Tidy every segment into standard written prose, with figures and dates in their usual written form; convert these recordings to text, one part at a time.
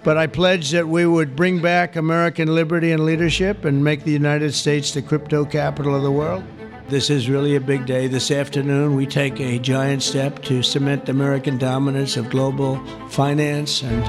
But I pledged that we would bring back American liberty and leadership and make the United States the crypto capital of the world. This is really a big day. This afternoon, we take a giant step to cement American dominance of global finance and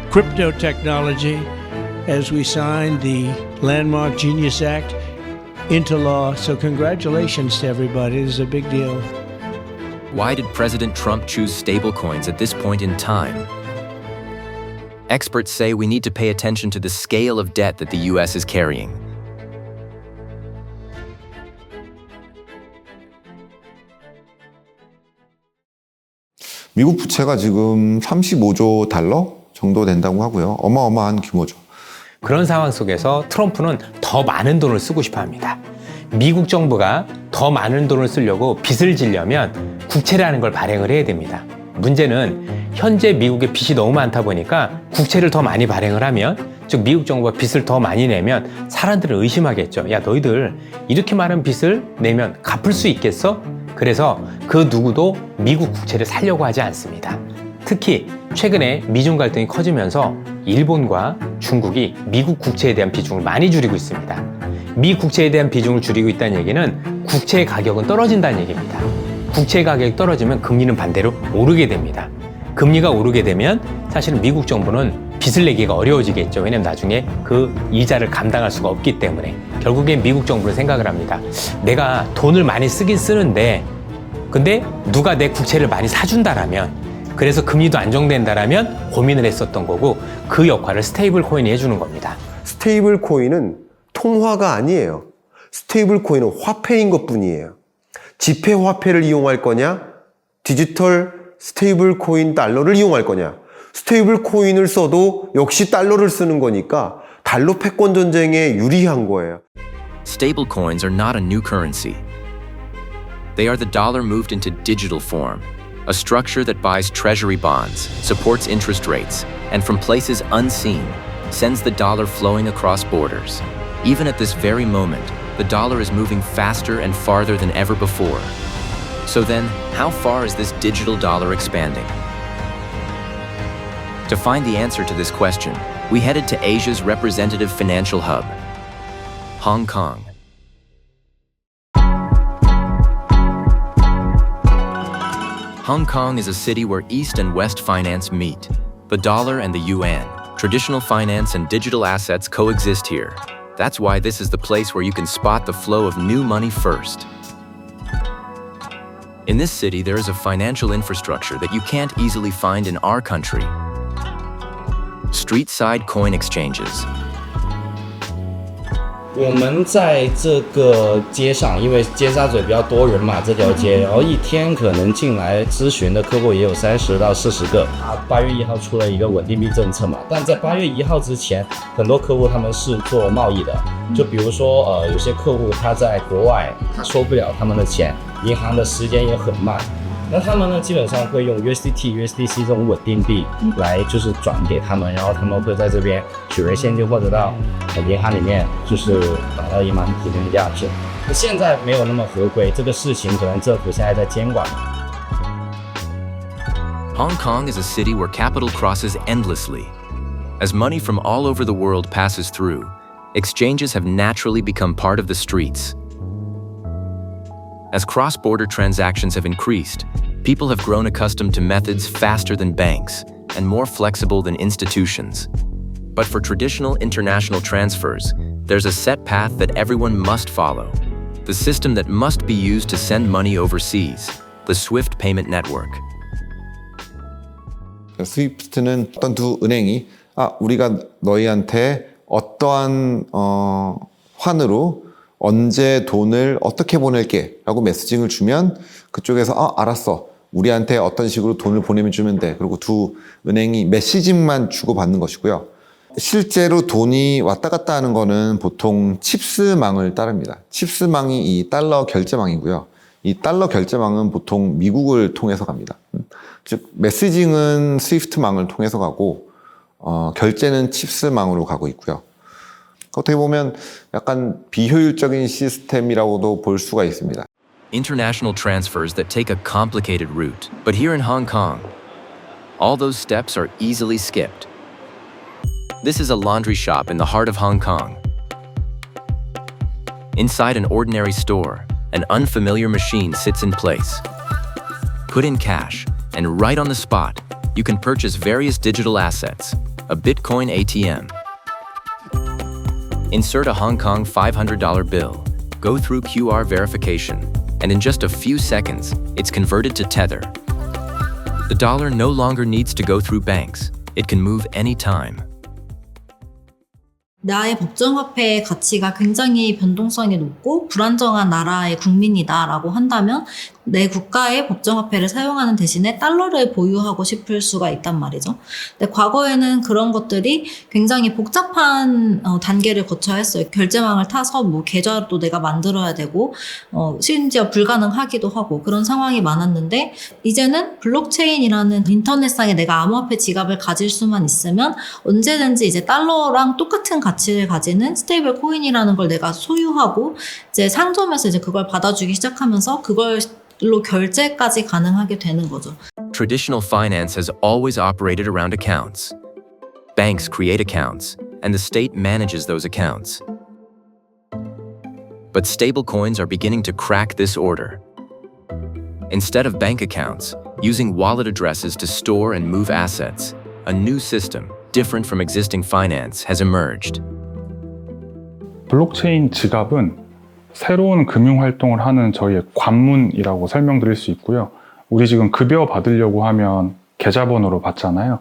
crypto technology as we sign the landmark Genius Act into law. So congratulations to everybody. This is a big deal. Why did President Trump choose stablecoins at this point in time? Experts say we need to pay attention to the scale of debt that the U.S. is carrying. 미국 부채가 지금 35조 달러 정도 된다고 하고요. 어마어마한 규모죠. 그런 상황 속에서 트럼프는 더 많은 돈을 쓰고 싶어 합니다. 미국 정부가 더 많은 돈을 쓰려고 빚을 지려면 국채라는 걸 발행을 해야 됩니다. 문제는 현재 미국의 빚이 너무 많다 보니까 국채를 더 많이 발행을 하면, 즉 미국 정부가 빚을 더 많이 내면 사람들은 의심하겠죠. 야, 너희들 이렇게 많은 빚을 내면 갚을 수 있겠어? 그래서 그 누구도 미국 국채를 사려고 하지 않습니다. 특히 최근에 미중 갈등이 커지면서 일본과 중국이 미국 국채에 대한 비중을 많이 줄이고 있습니다. 미 국채에 대한 비중을 줄이고 있다는 얘기는 국채의 가격은 떨어진다는 얘기입니다. 국채 가격이 떨어지면 금리는 반대로 오르게 됩니다. 금리가 오르게 되면 사실은 미국 정부는 빚을 내기가 어려워지겠죠. 왜냐면 나중에 그 이자를 감당할 수가 없기 때문에. 결국엔 미국 정부는 생각을 합니다. 내가 돈을 많이 쓰긴 쓰는데 근데 누가 내 국채를 많이 사준다라면, 그래서 금리도 안정된다라면 고민을 했었던 거고, 그 역할을 스테이블 코인이 해주는 겁니다. 스테이블 코인은 통화가 아니에요. 스테이블 코인은 화폐인 것뿐이에요. 지폐 화폐를 이용할 거냐, 디지털 스테이블 코인 달러를 이용할 거냐. 스테이블 코인을 써도 역시 달러를 쓰는 거니까 달러 패권 전쟁에 유리한 거예요. Stable coins are not a new currency. They are the dollar moved into digital form, a structure that buys treasury bonds, supports interest rates, and from places unseen, sends the dollar flowing across borders. Even at this very moment, the dollar is moving faster and farther than ever before. So then, how far is this digital dollar expanding? To find the answer to this question, we headed to Asia's representative financial hub, Hong Kong. Hong Kong is a city where East and West finance meet. The dollar and the yuan, traditional finance and digital assets coexist here. That's why this is the place where you can spot the flow of new money first. In this city, there is a financial infrastructure that you can't easily find in our country. Street-side coin exchanges. 我们在这个街上，因为尖沙咀比较多人嘛，这条街，然后一天可能进来咨询的客户也有30到40个。8月1号出了一个稳定币政策嘛，但在8月1号之前，很多客户他们是做贸易的，就比如说有些客户他在国外，他收不了他们的钱，银行的时间也很慢。那他们呢，基本上会用 USDT、USDC 这种稳定币来就是转给他们，然后他们会在这边取回现金或者到银行里面就是达到一蛮普遍的价值。现在没有那么合规，这个事情可能政府现在在监管。Hong Kong is a city where capital crosses endlessly. As money from all over the world passes through, exchanges have naturally become part of the streets. As cross-border transactions have increased, people have grown accustomed to methods faster than banks and more flexible than institutions. But for traditional international transfers, there's a set path that everyone must follow. The system that must be used to send money overseas, the SWIFT payment network. 스위프트는 어떤 두 은행이 우리가 너희한테 어떠한 환으로 언제 돈을 어떻게 보낼게 라고 메시징을 주면 그쪽에서 알았어, 우리한테 어떤 식으로 돈을 보내면 주면 돼. 그리고 두 은행이 메시징만 주고받는 것이고요. 실제로 돈이 왔다 갔다 하는 거는 보통 칩스망을 따릅니다. 칩스망이 이 달러 결제망이고요. 이 달러 결제망은 보통 미국을 통해서 갑니다. 즉 메시징은 스위프트망을 통해서 가고 결제는 칩스망으로 가고 있고요. 어떻게 보면 약간 비효율적인 시스템이라고도 볼 수가 있습니다. International transfers that take a complicated route. But here in Hong Kong, all those steps are easily skipped. This is a laundry shop in the heart of Hong Kong. Inside an ordinary store, an unfamiliar machine sits in place. Put in cash, and right on the spot, you can purchase various digital assets, a Bitcoin ATM. Insert a Hong Kong $500 bill, go through QR verification, and in just a few seconds, it's converted to Tether. The dollar no longer needs to go through banks. It can move anytime. 나의 법정화폐의 가치가 굉장히 변동성이 높고 불안정한 나라의 국민이다라고 한다면 내 국가의 법정화폐를 사용하는 대신에 달러를 보유하고 싶을 수가 있단 말이죠. 근데 과거에는 그런 것들이 굉장히 복잡한 단계를 거쳐야 했어요. 결제망을 타서 뭐 계좌도 내가 만들어야 되고 심지어 불가능하기도 하고 그런 상황이 많았는데 이제는 블록체인이라는 인터넷상에 내가 암호화폐 지갑을 가질 수만 있으면 언제든지 이제 달러랑 똑같은 가치를 가지는 스테이블 코인이라는 걸 내가 소유하고 이제 상점에서 이제 그걸 받아주기 시작하면서 그걸로 결제까지 가능하게 되는 거죠. Traditional finance has always operated around accounts. Banks create accounts, and the state manages those accounts. But stablecoins are beginning to crack this order. Instead of bank accounts, using wallet addresses to store and move assets, a new system, different from existing finance, has emerged. 블록체인 지갑은 새로운 금융활동을 하는 저희의 관문이라고 설명드릴 수 있고요. 우리 지금 급여 받으려고 하면 계좌번호로 받잖아요.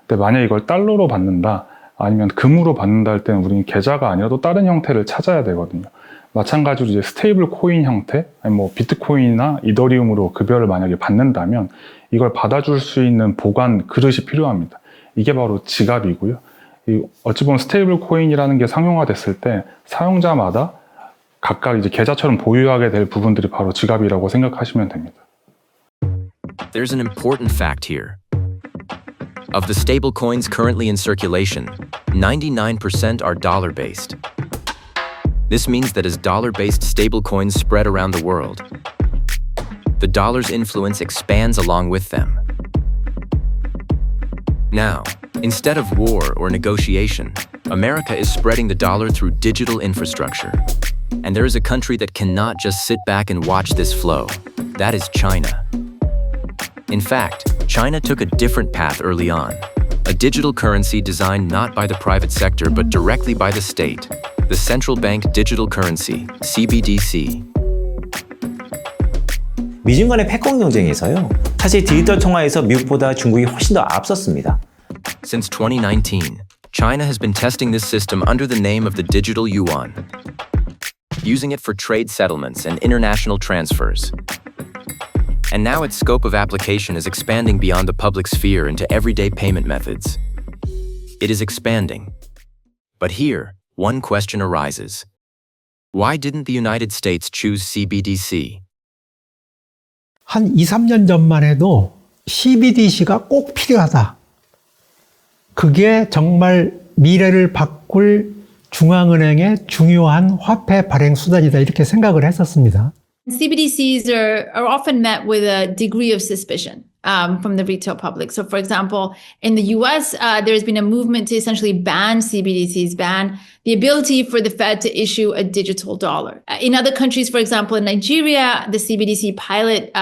근데 만약 이걸 달러로 받는다, 아니면 금으로 받는다 할 때는 우리는 계좌가 아니라도 다른 형태를 찾아야 되거든요. 마찬가지로 이제 스테이블 코인 형태, 아니 뭐 비트코인이나 이더리움으로 급여를 만약에 받는다면 이걸 받아줄 수 있는 보관 그릇이 필요합니다. 이게 바로 지갑이고요. 어찌 보면 스테이블 코인이라는 게 상용화됐을 때 사용자마다 각각 이제 계좌처럼 보유하게 될 부분들이 바로 지갑이라고 생각하시면 됩니다. There's an important fact here. Of the stablecoins currently in circulation, 99% are dollar-based. This means that as dollar-based stablecoins spread around the world, the dollar's influence expands along with them. Now, instead of war or negotiation, America is spreading the dollar through digital infrastructure. And there is a country that cannot just sit back and watch this flow. That is China. In fact, China took a different path early on. A digital currency designed not by the private sector but directly by the state. The Central Bank Digital Currency, CBDC. 미중 간의 패권 경쟁에서요. 사실 디지털 통화에서 미국보다 중국이 훨씬 더 앞섰습니다. Since 2019, China has been testing this system under the name of the digital yuan, using it for trade settlements and international transfers. And now its scope of application is expanding beyond the public sphere into everyday payment methods. It is expanding. But here, one question arises. Why didn't the United States choose CBDC? 한 2, 3년 전만 해도 CBDC가 꼭 필요하다. 그게 정말 미래를 바꿀 중앙은행의 중요한 화폐 발행 수단이다 이렇게 생각을 했었습니다. CBDCs are often met with a degree of suspicion from the retail public. So, for example, in the US, there's been a movement to essentially ban CBDCs, ban the ability for the Fed to issue a digital dollar. In other countries, for example, in Nigeria, the CBDC pilot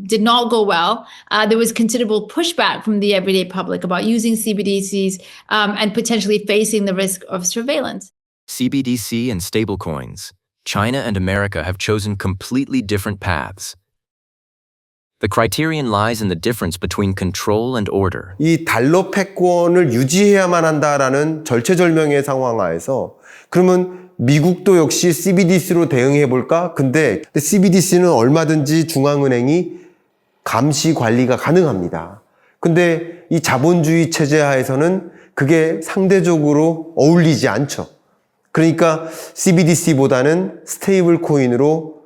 did not go well. There was considerable pushback from the everyday public about using CBDCs and potentially facing the risk of surveillance. CBDC and stablecoins. China and America have chosen completely different paths. The criterion lies in the difference between control and order. 이 달러 패권을 유지해야만 한다라는 절체절명의 상황하에서 그러면 미국도 역시 CBDC로 대응해 볼까? 근데 CBDC는 얼마든지 중앙은행이 감시 관리가 가능합니다. 근데 이 자본주의 체제 하에서는 그게 상대적으로 어울리지 않죠. 그러니까 CBDC보다는 스테이블 코인으로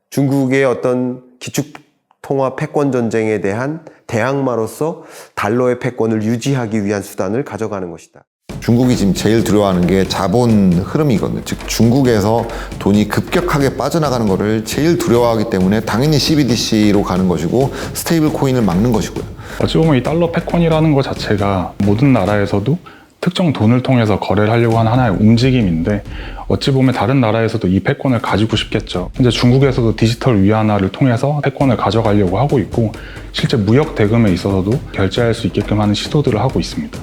중국의 어떤 기축통화 패권 전쟁에 대한 대항마로서 달러의 패권을 유지하기 위한 수단을 가져가는 것이다. 중국이 지금 제일 두려워하는 게 자본 흐름이거든요. 즉 중국에서 돈이 급격하게 빠져나가는 것을 제일 두려워하기 때문에 당연히 CBDC로 가는 것이고 스테이블 코인을 막는 것이고요. 어찌 보면 이 달러 패권이라는 것 자체가 모든 나라에서도 특정 돈을 통해서 거래를 하려고 하는 하나의 움직임인데 어찌 보면 다른 나라에서도 이 패권을 가지고 싶겠죠. 현재 중국에서도 디지털 위안화를 통해서 패권을 가져가려고 하고 있고 실제 무역 대금에 있어서도 결제할 수 있게끔 하는 시도들을 하고 있습니다.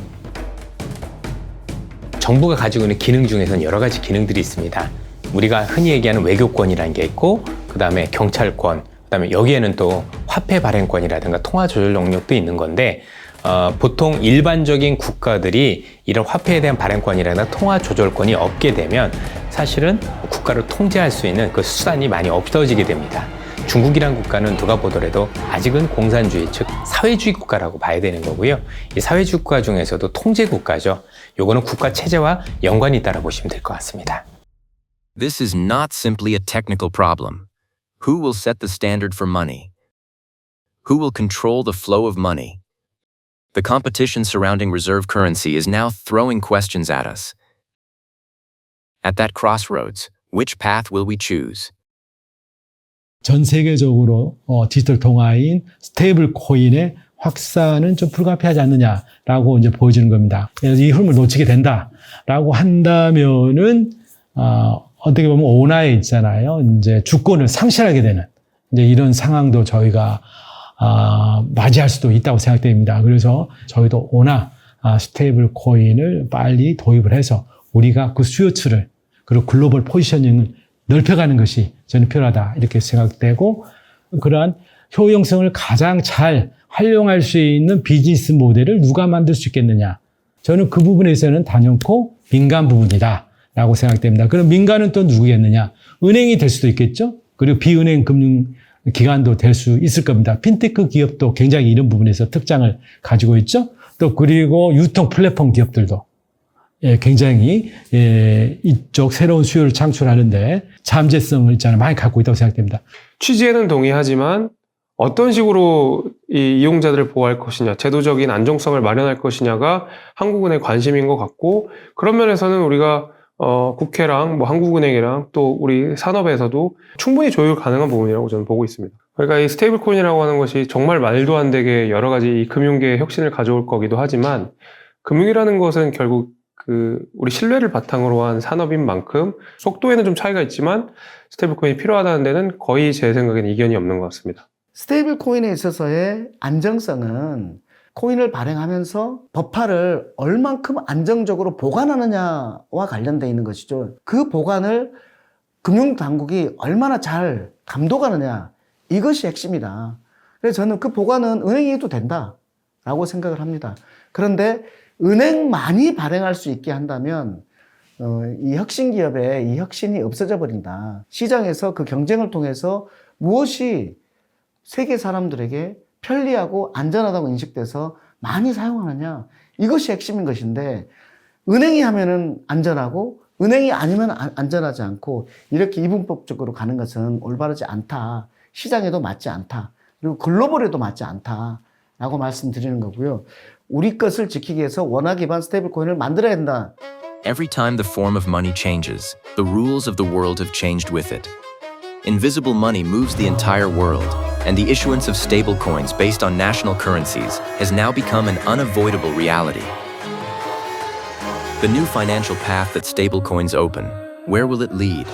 정부가 가지고 있는 기능 중에서는 여러 가지 기능들이 있습니다. 우리가 흔히 얘기하는 외교권이라는 게 있고 그 다음에 경찰권, 그 다음에 여기에는 또 화폐 발행권이라든가 통화 조절 능력도 있는 건데 보통 일반적인 국가들이 이런 화폐에 대한 발행권이라든가 통화 조절권이 없게 되면 사실은 국가를 통제할 수 있는 그 수단이 많이 없어지게 됩니다. 중국이란 국가는 누가 보더라도 아직은 공산주의, 즉 사회주의 국가라고 봐야 되는 거고요. 이 사회주의 국가 중에서도 통제 국가죠. 요거는 국가 체제와 연관이 있다고 보시면 될 것 같습니다. This is not simply a technical problem. Who will set the standard for money? Who will control the flow of money? The competition surrounding reserve currency is now throwing questions at us. At that crossroads, which path will we choose? 전 세계적으로 디지털 통화인 스테이블 코인의 확산은 좀 불가피하지 않느냐라고 이제 보여주는 겁니다. 그래서 이 흐름을 놓치게 된다라고 한다면은 어떻게 보면 온화에 있잖아요. 이제 주권을 상실하게 되는 이제 이런 상황도 저희가 맞이할 수도 있다고 생각됩니다. 그래서 저희도 온화 스테이블 코인을 빨리 도입을 해서 우리가 그 수요처를 그리고 글로벌 포지셔닝을 넓혀가는 것이 저는 필요하다 이렇게 생각되고 그러한 효용성을 가장 잘 활용할 수 있는 비즈니스 모델을 누가 만들 수 있겠느냐. 저는 그 부분에서는 단연코 민간 부분이다 라고 생각됩니다. 그럼 민간은 또 누구겠느냐. 은행이 될 수도 있겠죠. 그리고 비은행 금융기관도 될 수 있을 겁니다. 핀테크 기업도 굉장히 이런 부분에서 특장을 가지고 있죠. 또 그리고 유통 플랫폼 기업들도 굉장히 이쪽 새로운 수요를 창출하는데 잠재성을 있잖아요. 많이 갖고 있다고 생각됩니다. 취지에는 동의하지만 어떤 식으로 이 이용자들을 보호할 것이냐, 제도적인 안정성을 마련할 것이냐가 한국은행의 관심인 것 같고 그런 면에서는 우리가 국회랑 뭐 한국은행이랑 또 우리 산업에서도 충분히 조율 가능한 부분이라고 저는 보고 있습니다. 그러니까 이 스테이블 코인이라고 하는 것이 정말 말도 안 되게 여러 가지 이 금융계의 혁신을 가져올 거기도 하지만 금융이라는 것은 결국 우리 신뢰를 바탕으로 한 산업인 만큼 속도에는 좀 차이가 있지만 스테이블 코인이 필요하다는 데는 거의 제 생각에는 이견이 없는 것 같습니다. 스테이블 코인에 있어서의 안정성은 코인을 발행하면서 법화를 얼만큼 안정적으로 보관하느냐와 관련되어 있는 것이죠. 그 보관을 금융당국이 얼마나 잘 감독하느냐 이것이 핵심이다. 그래서 저는 그 보관은 은행이 해도 된다라고 생각을 합니다. 그런데 은행만이 발행할 수 있게 한다면 이 혁신 기업의 이 혁신이 없어져 버린다. 시장에서 그 경쟁을 통해서 무엇이 세계 사람들에게 편리하고 안전하다고 인식돼서 많이 사용하느냐 이것이 핵심인 것인데 은행이 하면은 안전하고 은행이 아니면 안전하지 않고 이렇게 이분법적으로 가는 것은 올바르지 않다. 시장에도 맞지 않다. 그리고 글로벌에도 맞지 않다라고 말씀드리는 거고요. 우리 것을 지키기 위해서 원화 기반 스테이블 코인을 만들어야 한다. Every time the form of money changes, the rules of the world have changed with it. Invisible money moves the entire world, and the issuance of stable coins based on national currencies has now become an unavoidable reality. The new financial path that stablecoins open, where will it lead?